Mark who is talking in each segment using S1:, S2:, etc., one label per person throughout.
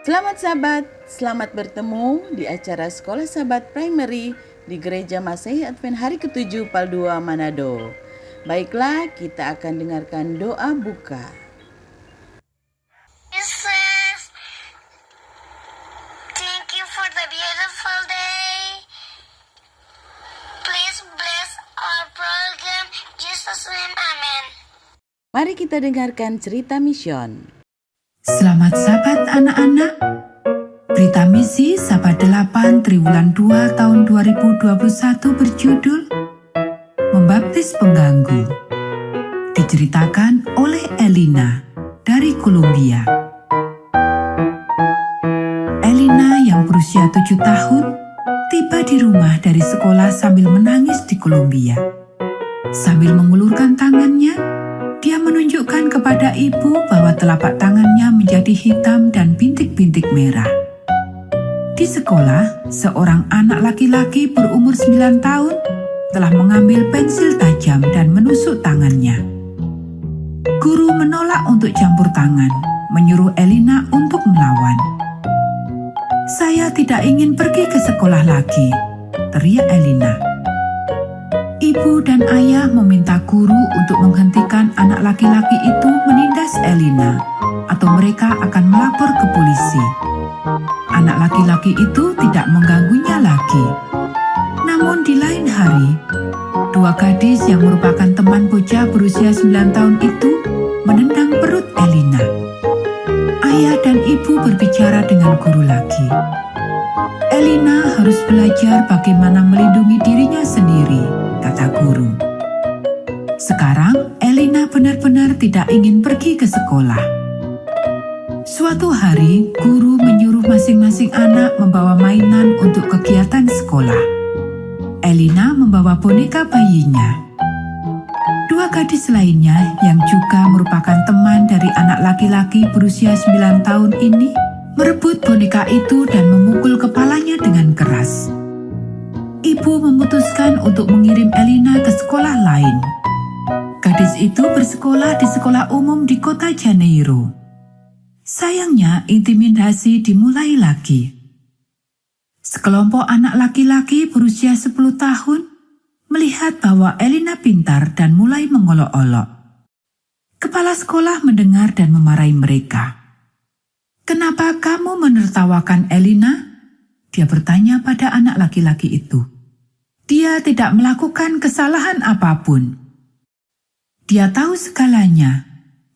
S1: Selamat sahabat, selamat bertemu di acara Sekolah Sahabat Primary di Gereja Masehi Advent hari ke-7 Pal 2 Manado. Baiklah, kita akan dengarkan doa buka.
S2: Jesus, thank you for the beautiful day. Please bless our program. Jesus' name, amen.
S1: Mari kita dengarkan cerita mission.
S3: Selamat Sabat anak-anak. Berita misi Sabat 8 Triwulan 2 tahun 2021 berjudul Membaptis Pengganggu. Diceritakan oleh Elina dari Kolombia. Elina yang berusia 7 tahun tiba di rumah dari sekolah sambil menangis di Kolombia. Sambil mengulurkan tangannya, dia menunjukkan kepada ibu bahwa telapak tangannya menjadi hitam dan bintik-bintik merah. Di sekolah, seorang anak laki-laki berumur 9 tahun telah mengambil pensil tajam dan menusuk tangannya. Guru menolak untuk campur tangan, menyuruh Elina untuk melawan. "Saya tidak ingin pergi ke sekolah lagi," teriak Elina. Ibu dan ayah meminta guru untuk menghentikan anak laki-laki itu menindas Elina, atau mereka akan melapor ke polisi. Anak laki-laki itu tidak mengganggunya lagi. Namun di lain hari, dua gadis yang merupakan teman bocah berusia 9 tahun itu menendang perut Elina. Ayah dan ibu berbicara dengan guru lagi. "Elina harus belajar bagaimana melindungi dirinya sendiri," kata guru. Sekarang Elina benar-benar tidak ingin pergi ke sekolah. Suatu hari, guru menyuruh masing-masing anak membawa mainan untuk kegiatan sekolah. Elina membawa boneka bayinya. Dua gadis lainnya yang juga merupakan teman dari anak laki-laki berusia 9 tahun ini merebut boneka itu dan memukul kepalanya dengan keras. Ibu memutuskan untuk mengirim Elina ke sekolah lain. Gadis itu bersekolah di sekolah umum di kota Janeiro. Sayangnya, intimidasi dimulai lagi. Sekelompok anak laki-laki berusia 10 tahun melihat bahwa Elina pintar dan mulai mengolok-olok. Kepala sekolah mendengar dan memarahi mereka. "Kenapa kamu menertawakan Elina?" Dia bertanya pada anak laki-laki itu. "Dia tidak melakukan kesalahan apapun." "Dia tahu segalanya,"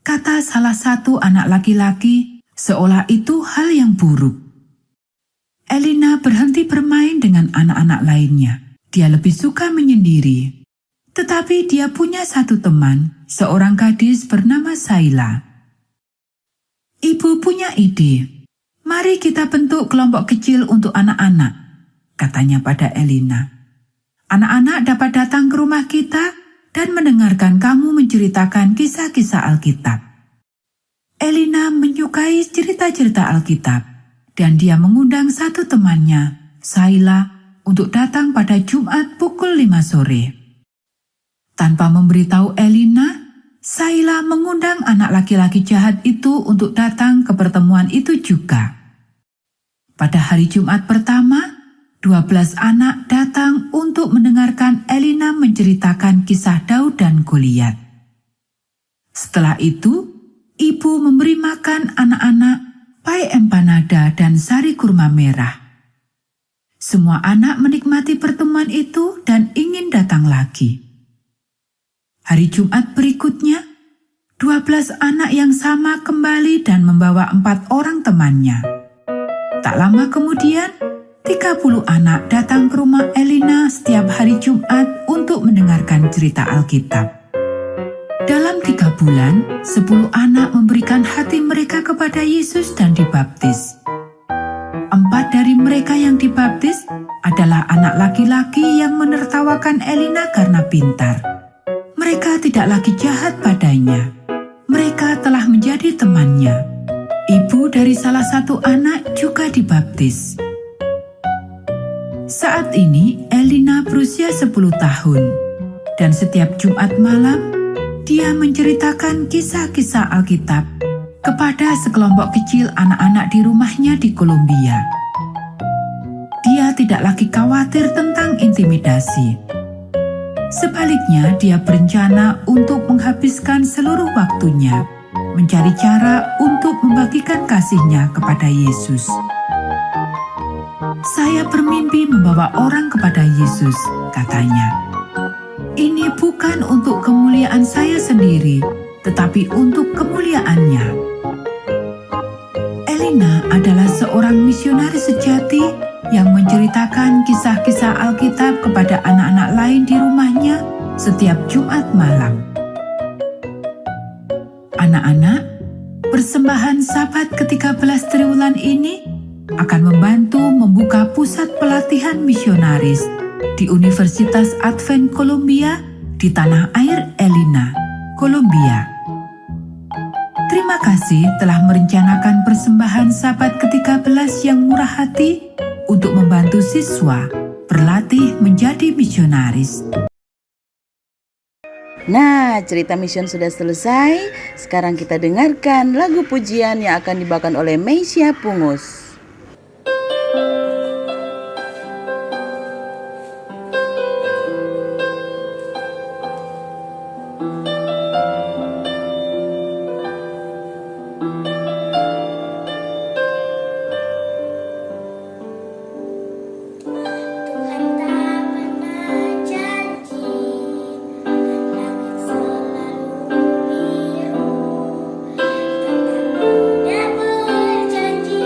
S3: kata salah satu anak laki-laki, seolah itu hal yang buruk. Elina berhenti bermain dengan anak-anak lainnya. Dia lebih suka menyendiri. Tetapi dia punya satu teman, seorang gadis bernama Saila. "Ibu punya ide. Mari kita bentuk kelompok kecil untuk anak-anak," katanya pada Elina. "Anak-anak dapat datang ke rumah kita dan mendengarkan kamu menceritakan kisah-kisah Alkitab." Elina menyukai cerita-cerita Alkitab, dan dia mengundang satu temannya, Saila, untuk datang pada Jumat pukul 5 sore. Tanpa memberitahu Elina, Saila mengundang anak laki-laki jahat itu untuk datang ke pertemuan itu juga. Pada hari Jumat pertama, 12 anak datang untuk mendengarkan Elina menceritakan kisah Daud dan Goliat. Setelah itu, ibu memberi makan anak-anak pai empanada dan sari kurma merah. Semua anak menikmati pertemuan itu dan ingin datang lagi. Hari Jumat berikutnya, 12 anak yang sama kembali dan membawa 4 orang temannya. Tak lama kemudian, 30 anak datang ke rumah Elina setiap hari Jumat untuk mendengarkan cerita Alkitab. Dalam 3 bulan, 10 anak memberikan hati mereka kepada Yesus dan dibaptis. 4 dari mereka yang dibaptis adalah anak laki-laki yang menertawakan Elina karena pintar. Mereka tidak lagi jahat padanya. Mereka telah menjadi temannya. Ibu dari salah satu anak juga dibaptis. Saat ini Elina berusia 10 tahun, dan setiap Jumat malam dia menceritakan kisah-kisah Alkitab kepada sekelompok kecil anak-anak di rumahnya di Kolombia. Dia tidak lagi khawatir tentang intimidasi. Sebaliknya, dia berencana untuk menghabiskan seluruh waktunya mencari cara untuk membagikan kasihnya kepada Yesus. "Saya bermimpi membawa orang kepada Yesus," katanya. "Ini bukan untuk kemuliaan saya sendiri, tetapi untuk kemuliaannya." Elina adalah seorang misionaris sejati yang menceritakan kisah-kisah Alkitab kepada anak-anak lain di rumahnya setiap Jumat malam. Anak-anak, persembahan Sabat ke-13 triwulan ini akan membantu membuka pusat pelatihan misionaris di Universitas Advent Columbia di tanah air Elina, Kolombia. Terima kasih telah merencanakan persembahan Sabat ke-13 yang murah hati untuk membantu siswa berlatih menjadi misionaris.
S1: Nah, cerita mission sudah selesai. Sekarang kita dengarkan lagu pujian yang akan dibawakan oleh Meisya Pungus.
S2: Tuhan tak pernah janji, langit selalu biru. Tetapi Dia berjanji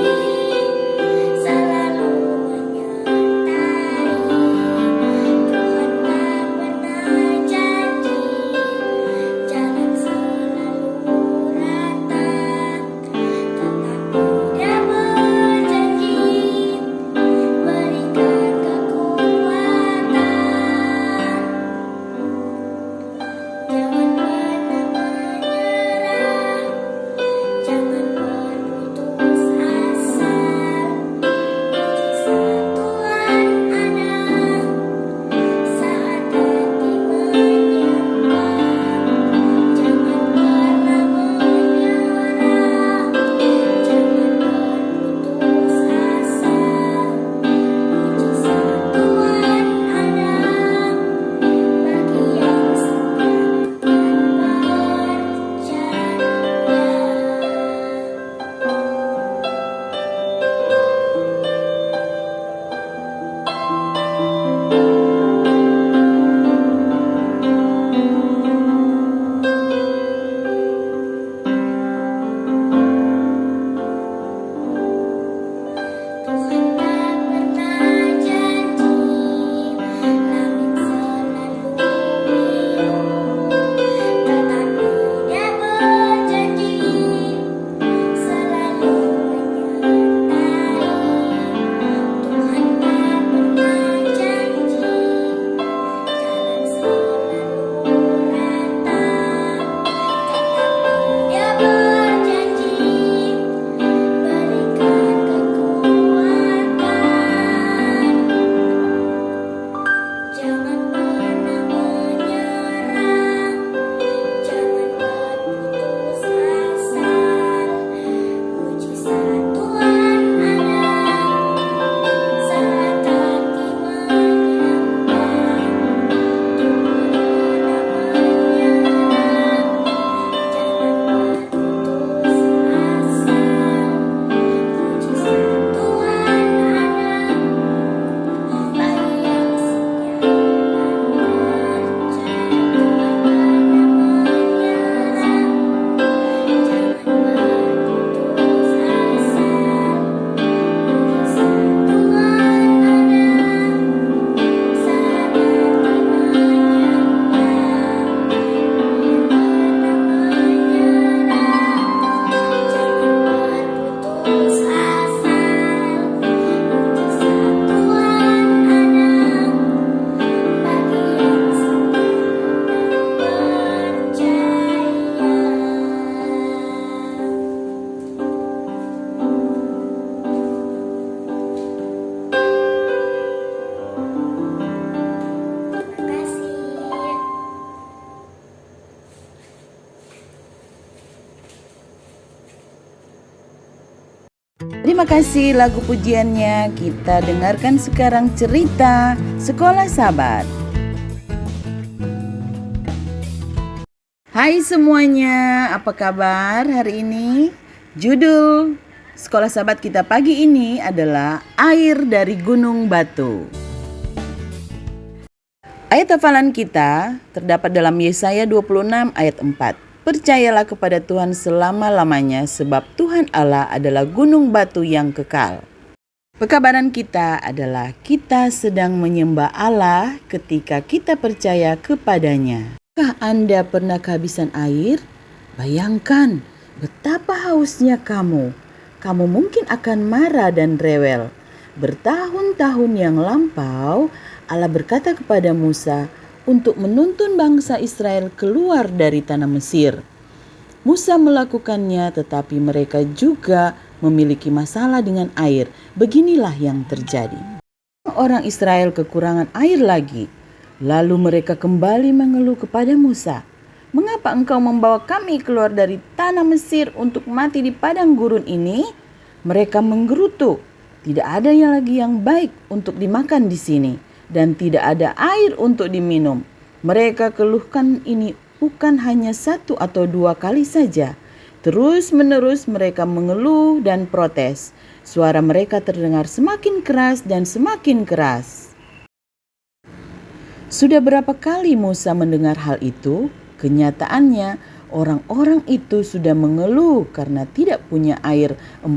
S1: Terima kasih lagu pujiannya. Kita dengarkan sekarang cerita Sekolah Sabat. Hai semuanya, apa kabar hari ini? Judul Sekolah Sabat kita pagi ini adalah Air dari Gunung Batu. Ayat hafalan kita terdapat dalam Yesaya 26 ayat 4. Percayalah kepada Tuhan selama-lamanya sebab Tuhan Allah adalah gunung batu yang kekal. Pekabaran kita adalah kita sedang menyembah Allah ketika kita percaya kepadanya. Apakah Anda pernah kehabisan air? Bayangkan betapa hausnya kamu. Kamu mungkin akan marah dan rewel. Bertahun-tahun yang lampau, Allah berkata kepada Musa untuk menuntun bangsa Israel keluar dari tanah Mesir. Musa melakukannya, tetapi mereka juga memiliki masalah dengan air. Beginilah yang terjadi. Orang Israel kekurangan air lagi. Lalu mereka kembali mengeluh kepada Musa. Mengapa engkau membawa kami keluar dari tanah Mesir untuk mati di padang gurun ini? Mereka menggerutu. Tidak ada lagi yang baik untuk dimakan di sini. Dan tidak ada air untuk diminum. Mereka keluhkan ini bukan hanya 1 atau 2 kali saja. Terus-menerus mereka mengeluh dan protes. Suara mereka terdengar semakin keras dan semakin keras. Sudah berapa kali Musa mendengar hal itu? Kenyataannya orang-orang itu sudah mengeluh karena tidak punya air 40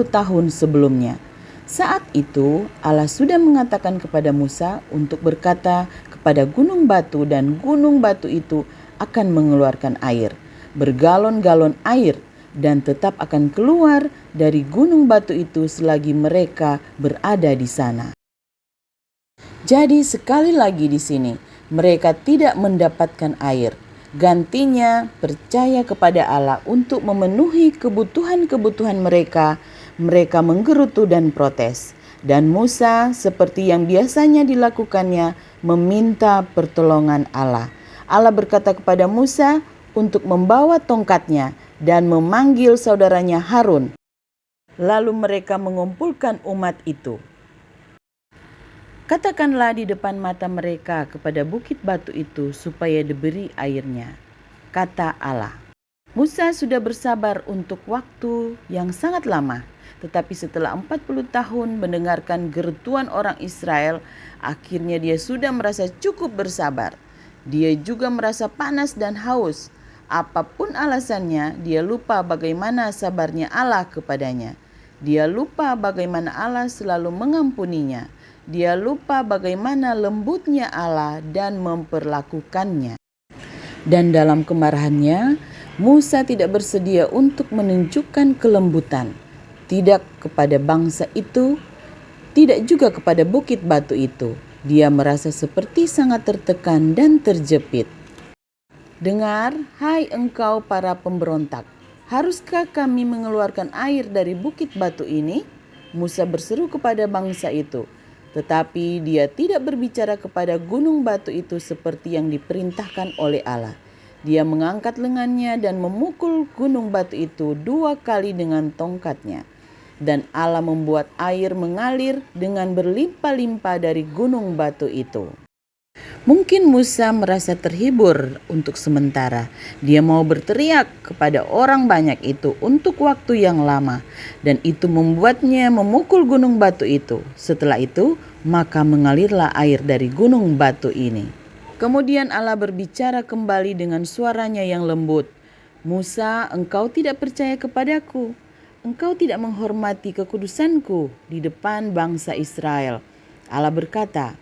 S1: tahun sebelumnya. Saat itu Allah sudah mengatakan kepada Musa untuk berkata kepada gunung batu dan gunung batu itu akan mengeluarkan air, bergalon-galon air, dan tetap akan keluar dari gunung batu itu selagi mereka berada di sana. Jadi sekali lagi di sini mereka tidak mendapatkan air. Gantinya percaya kepada Allah untuk memenuhi kebutuhan-kebutuhan mereka. Mereka menggerutu dan protes. Dan Musa seperti yang biasanya dilakukannya meminta pertolongan Allah. Allah berkata kepada Musa untuk membawa tongkatnya dan memanggil saudaranya Harun. Lalu mereka mengumpulkan umat itu. Katakanlah di depan mata mereka kepada bukit batu itu supaya diberi airnya, kata Allah. Musa sudah bersabar untuk waktu yang sangat lama, tetapi setelah 40 tahun mendengarkan gerutuan orang Israel, akhirnya dia sudah merasa cukup bersabar. Dia juga merasa panas dan haus. Apapun alasannya, dia lupa bagaimana sabarnya Allah kepadanya. Dia lupa bagaimana Allah selalu mengampuninya. Dia lupa bagaimana lembutnya Allah dan memperlakukannya. Dan dalam kemarahannya, Musa tidak bersedia untuk menunjukkan kelembutan. Tidak kepada bangsa itu, tidak juga kepada bukit batu itu. Dia merasa seperti sangat tertekan dan terjepit. Dengar, hai engkau para pemberontak, haruskah kami mengeluarkan air dari bukit batu ini? Musa berseru kepada bangsa itu. Tetapi dia tidak berbicara kepada gunung batu itu seperti yang diperintahkan oleh Allah. Dia mengangkat lengannya dan memukul gunung batu itu 2 kali dengan tongkatnya. Dan Allah membuat air mengalir dengan berlimpah-limpah dari gunung batu itu. Mungkin Musa merasa terhibur untuk sementara. Dia mau berteriak kepada orang banyak itu untuk waktu yang lama. Dan itu membuatnya memukul gunung batu itu. Setelah itu, maka mengalirlah air dari gunung batu ini. Kemudian Allah berbicara kembali dengan suaranya yang lembut. Musa, engkau tidak percaya kepadaku. Engkau tidak menghormati kekudusanku di depan bangsa Israel. Allah berkata,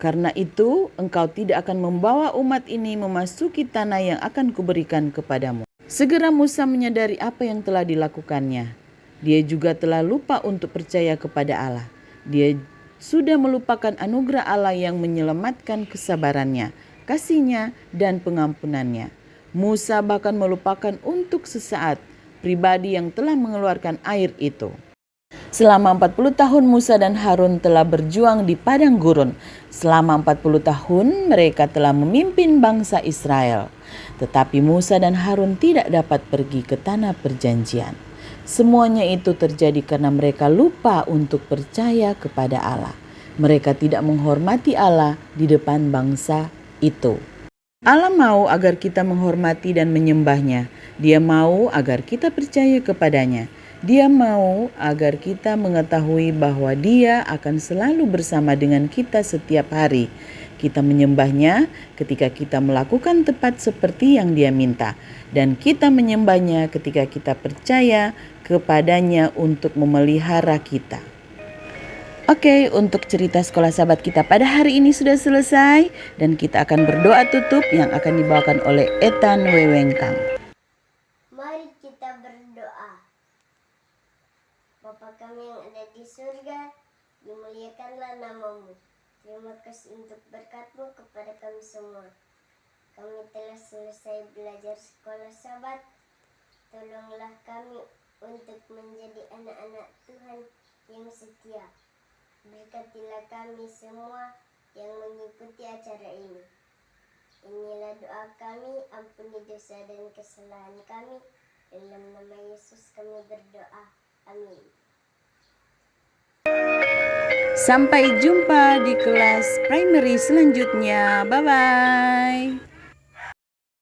S1: karena itu engkau tidak akan membawa umat ini memasuki tanah yang akan kuberikan kepadamu. Segera Musa menyadari apa yang telah dilakukannya. Dia juga telah lupa untuk percaya kepada Allah. Dia sudah melupakan anugerah Allah yang menyelamatkan kesabarannya, kasihnya, dan pengampunannya. Musa bahkan melupakan untuk sesaat pribadi yang telah mengeluarkan air itu. Selama 40 tahun Musa dan Harun telah berjuang di padang gurun. Selama 40 tahun mereka telah memimpin bangsa Israel. Tetapi Musa dan Harun tidak dapat pergi ke tanah perjanjian. Semuanya itu terjadi karena mereka lupa untuk percaya kepada Allah. Mereka tidak menghormati Allah di depan bangsa itu. Allah mau agar kita menghormati dan menyembahnya. Dia mau agar kita percaya kepadanya. Dia mau agar kita mengetahui bahwa Dia akan selalu bersama dengan kita setiap hari. Kita menyembahnya ketika kita melakukan tepat seperti yang Dia minta. Dan kita menyembahnya ketika kita percaya kepadanya untuk memelihara kita. Oke, untuk cerita sekolah sahabat kita pada hari ini sudah selesai. Dan kita akan berdoa tutup yang akan dibawakan oleh Ethan Wewengkang.
S2: Mari kita berdoa. Bapa kami yang ada di surga, dimuliakanlah namamu. Terima kasih untuk berkat-Mu kepada kami semua. Kami telah selesai belajar sekolah sabat. Tolonglah kami untuk menjadi anak-anak Tuhan yang setia. Berkatilah kami semua yang mengikuti acara ini. Inilah doa kami, ampuni dosa dan kesalahan kami. Dalam nama Yesus kami berdoa. Amin.
S1: Sampai jumpa di kelas primary selanjutnya. Bye-bye.